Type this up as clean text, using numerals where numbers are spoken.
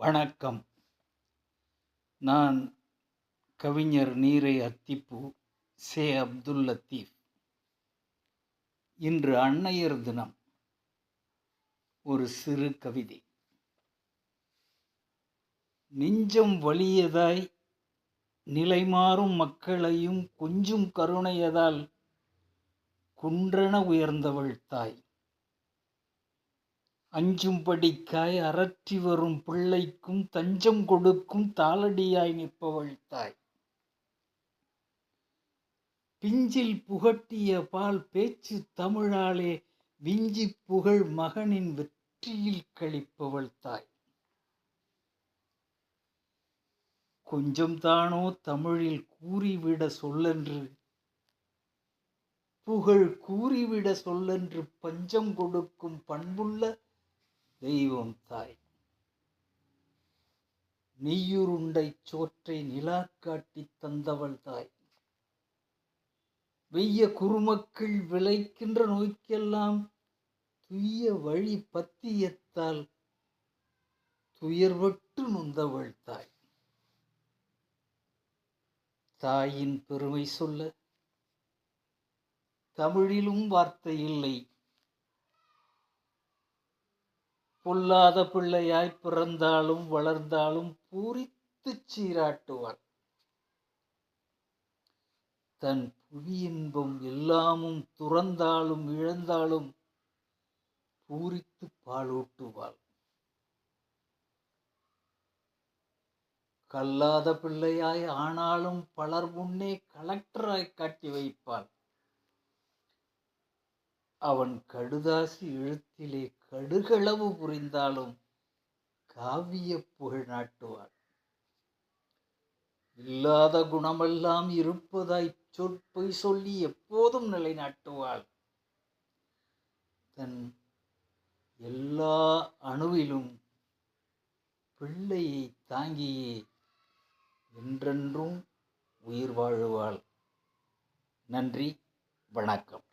வணக்கம். நான் கவிஞர் நீரை அத்திப்பூ சே. அப்துல் லத்தீப். இன்று அன்னையர் தினம். ஒரு சிறு கவிதை. நெஞ்சம் வலியதாய் நிலைமாறும் மக்களையும் கொஞ்சும் கருணையதால் குன்றென உயர்ந்தவள் தாய். அஞ்சும்படிக்காய் அரற்றி வரும் பிள்ளைக்கும் தஞ்சம் கொடுக்கும் தாளடியாய் நிற்பவள் தாய். பிஞ்சில் புகட்டிய பால் பேச்சு தமிழாலே விஞ்சி புகழ் மகனின் வெற்றியில் கழிப்பவள் தாய். கொஞ்சம் தானோ தமிழில் கூறிவிட சொல்லென்று, புகழ் கூறிவிட சொல்லென்று பஞ்சம் கொடுக்கும் பண்புள்ள தெய்வம் தாய். நெய்யுருண்டை சோற்றை நிலா காட்டி தந்தவள் தாய். வெய்ய குறுமக்கள் விளைக்கின்ற நோய்க்கெல்லாம் துய்ய வழி பத்தியத்தால் துயர்வட்டு நொந்தவள் தாய். தாயின் பெருமை சொல்ல தமிழிலும் வார்த்தை இல்லை. பொல்லாத பிள்ளையாய் பிறந்தாலும் வளர்ந்தாலும் பூரித்து சீராட்டுவாள். தன் புவி இன்பம் எல்லாமும் துறந்தாலும் இழந்தாலும் பூரித்து பாலூட்டுவாள். கல்லாத பிள்ளையாய் ஆனாலும் பலர் முன்னே கலெக்டராய் காட்டி வைப்பாள். அவன் கடுதாசி எழுத்திலே கடுகளவு புரிந்தாலும் காவிய புகழ் நாட்டுவாள். இல்லாத குணமெல்லாம் இருப்பதாய் சொற்பொய் சொல்லி எப்போதும் நிலைநாட்டுவாள். தன் எல்லா அணுவிலும் பிள்ளையை தாங்கியே என்றென்றும் உயிர் வாழுவாள். நன்றி, வணக்கம்.